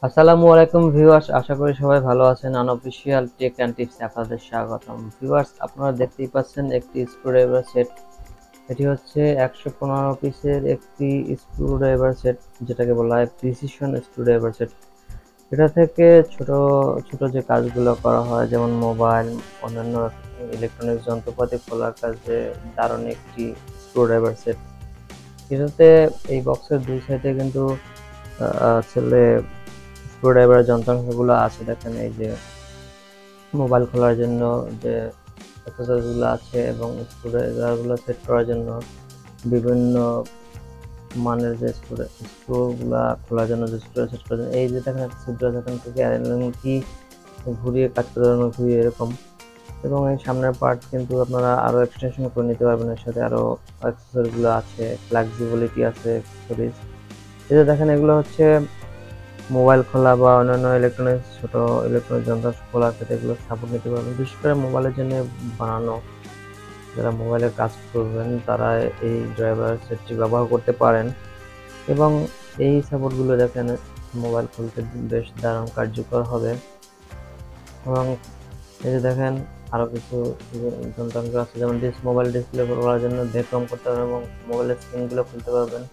আসসালামু আলাইকুম ভিউয়ার্স, আশা করি সবাই ভালো আছেন। আনঅফিসিয়াল টেক অ্যান্ড টিপসে আপনাদের স্বাগতম। ভিউয়ার্স, আপনারা দেখতেই পাচ্ছেন একটি স্ক্রুড্রাইভার সেট। এটি হচ্ছে 115 পিসের একটি স্ক্রুড্রাইভার সেট, যেটাকে বলা হয় প্রিসিশন স্ক্রুড্রাইভার সেট। এটা থেকে ছোট ছোট যে কাজগুলো করা হয়, যেমন মোবাইল, অন্যান্য ইলেকট্রনিক্স যন্ত্রপাতি খোলার কাজে দারুণ একটি স্ক্রুড্রাইভার সেট। এটাতে এই বক্সের দুই সাইডে কিন্তু আসলে স্ক্রুড্রাইভারের যন্ত্রাংশগুলো আছে। দেখেন, এই যে মোবাইল খোলার জন্য যে অ্যাক্সেসরিজগুলো আছে এবং স্ক্রুড্রাইভারগুলো সেট করার জন্য বিভিন্ন মানের যে স্ক্রুগুলা খোলার জন্য যে স্ক্রু সেট করার জন্য এই যে দেখেন একটা ছিদ্র আছে, এখান থেকে কি ঘুরিয়ে কাজ করার জন্য ঘুরিয়ে এরকম। এবং এই সামনের পার্ট কিন্তু আপনারা আরো এক্সটেনশন করে নিতে পারবেন। এর সাথে আরো অ্যাক্সেসরিজগুলো আছে, ফ্লেক্সিবিলিটি আছে অ্যাক্সেসরিজ। এই যে দেখেন, এগুলো হচ্ছে মোবাইল খোলা বা অন্যান্য ছোট ইলেকট্রনিক যন্ত্রাংশ খোলার ক্ষেত্রে এগুলো সাপোর্ট নিতে পারবেন। বিশেষ করে মোবাইলের জন্য বানানো, যারা মোবাইলের কাজ করবেন তারা এই ড্রাইভার সেটটি ব্যবহার করতে পারেন। এবং এই সাপোর্টগুলো দেখেন মোবাইল খুলতে বেশ দারুণ কার্যকর হবে। এবং এই যে দেখেন আরো কিছু যন্ত্রাংশ আছে, যেমন মোবাইল ডিসপ্লে খোলার জন্য ভ্যাকুয়াম করতে পারবেন এবং মোবাইলের স্ক্রিনগুলো খুলতে পারবেন।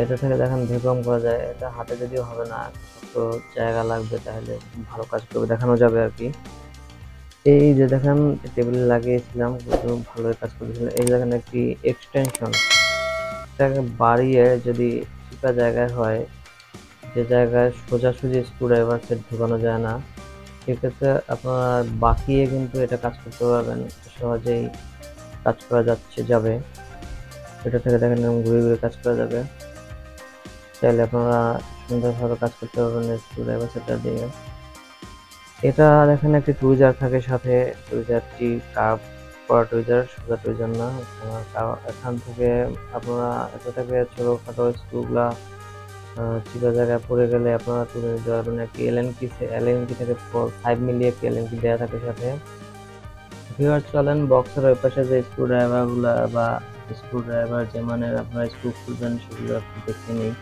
এটা থেকে দেখেন ভ্যাকুয়াম করা যায়। এটা হাতে যদিও হবে না, তো জায়গা লাগবে, তাহলে ভালো কাজ করবে, দেখানো যাবে আর কি। এই যে দেখেন টেবিলে লাগিয়েছিলাম, কিন্তু ভালোই কাজ করতেছিল। এই দেখেন একটি এক্সটেনশন, এটাকে বাড়িয়ে যদি চিপা জায়গায় হয়, যে জায়গায় সোজাসুজি স্ক্রুড্রাইভার সেট ঢোকানো যায় না, সেক্ষেত্রে আপনারা বাঁকিয়ে কিন্তু এটা কাজ করতে পারবেন, সহজেই কাজ করা যাবে। এটা থেকে দেখেন এরকম ঘুরে ঘুরে কাজ করা যাবে। চাইলে আপনারা সুন্দরভাবে কাজ করতে পারবেন স্ক্রুড্রাইভার সেটটা দিয়ে। এটা দেখেন একটি টুইজার থাকে সাথে, টুইজারটি কার্ভ করা টুইজার, সোজা টুইজার না। এখান থেকে আপনারা এটা থেকে ছোটখাটো স্ক্রুগুলা চিপা জায়গায় পড়ে গেলে আপনারা তুলে নিতে পারবেন। একটি এলএন কি থেকে 5 মিলি একটি এলএন কি দেওয়া থাকে সাথে। ভিউয়ার্স, চলেন বক্সের ওই পাশে যে স্ক্রুড্রাইভারগুলা বা স্ক্রুড্রাইভার যে মানের আপনারা স্ক্রু খুলবেন সেগুলো একটু দেখে নিই।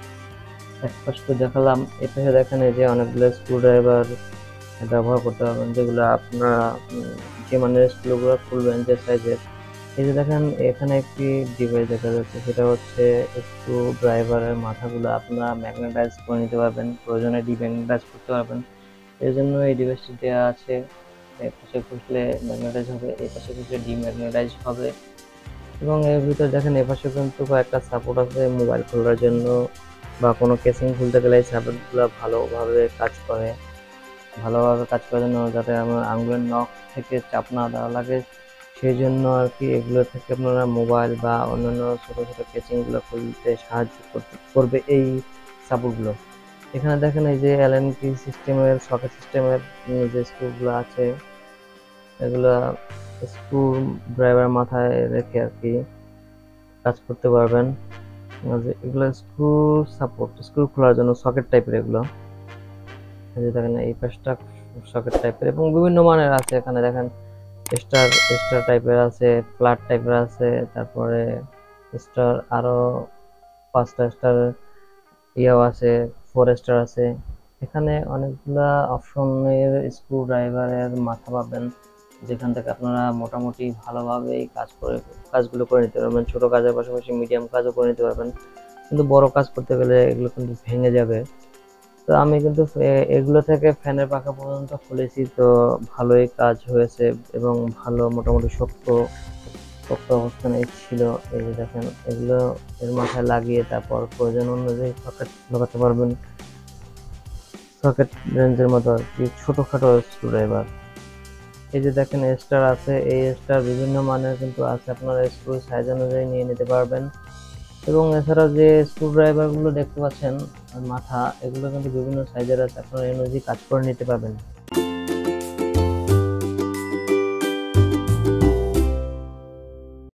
এক পাশে তো দেখালাম, এ পাশে দেখেন এই যে অনেকগুলো স্ক্রুড্রাইভার ব্যবহার করতে পারবেন, যেগুলো আপনারা যে মানের স্ক্রুগুলো খুলবেন যে সাইজের। এই যে দেখেন এখানে একটি ডিভাইস দেখা যাচ্ছে, সেটা হচ্ছে স্ক্রু ড্রাইভারের মাথাগুলো আপনারা ম্যাগনেটাইজ করে নিতে পারবেন, প্রয়োজনে ডিম্যাগনেটাইজ করতে পারবেন। এই জন্য এই ডিভাইসটি দেওয়া আছে। এই পাশে খুললে ম্যাগনেটাইজ হবে, এই পাশে খুললে ডিম্যাগনেটাইজ হবে। এবং এর ভিতরে দেখেন এপাশে কিন্তু কয়েকটা সাপোর্ট আছে মোবাইল খোলার জন্য, বা কোনো কেসিং খুলতে গেলে এই সাপোর্টগুলো ভালোভাবে কাজ করার জন্য, যাতে আমার আঙ্গুলের নখ থেকে চাপ না দেওয়া লাগে, সেই জন্য আর কি এগুলো থেকে আপনারা মোবাইল বা অন্যান্য ছোট ছোট কেচিংগুলো খুলতে সাহায্য করবে এই সাপোর্টগুলো। এখানে দেখেন এই যে এলএন কি সিস্টেমের, সকেট সিস্টেমের যে স্ক্রুগুলো আছে, এগুলা স্ক্রু ড্রাইভার মাথায় রেখে আর কি কাজ করতে পারবেন। এগুলো স্ক্রু খোলার জন্য সকেট টাইপের এগুলো। এই যে দেখেন এই পাশটা সকেট টাইপের এবং বিভিন্ন মানের আছে। এখানে দেখেন স্টার স্টার টাইপের আছে, ফ্ল্যাট টাইপের আছে, তারপরে স্টার আরো 5টা স্টার ইয়েও আছে, 4 স্টার আছে। এখানে অনেকগুলা অপশনের স্ক্রু ড্রাইভারের মাথা পাবেন, যেখান থেকে আপনারা মোটামুটি ভালোভাবে এই কাজগুলো করে নিতে পারবেন। ছোট কাজের পাশাপাশি মিডিয়াম কাজও করে নিতে পারবেন, কিন্তু বড় কাজ করতে গেলে এগুলো কিন্তু ভেঙে যাবে। তো আমি কিন্তু এগুলো থেকে ফ্যানের পাখা পর্যন্ত খুলেছি, তো ভালোই কাজ হয়েছে এবং ভালো মোটামুটি শক্ত শক্ত অবস্থানে ছিল। এই যে দেখেন এগুলো এর মাথায় লাগিয়ে তারপর প্রয়োজন অনুযায়ী সকেট লাগাতে পারবেন, সকেট রেঞ্জের মতো আর কি, ছোটখাটো স্ক্রুড্রাইভার। এই যে দেখেন স্টার আছে, এই স্টার বিভিন্ন মানের কিন্তু আছে, আপনারা স্ক্রু সাইজ অনুযায়ী নিয়ে নিতে পারবেন। এবং এছাড়াও যে স্ক্রুড্রাইভার গুলো দেখতে পাচ্ছেন মাথা, এগুলো কিন্তু বিভিন্ন সাইজের আছে, আপনারা এই অনুযায়ী কাজ করে নিতে পারবেন।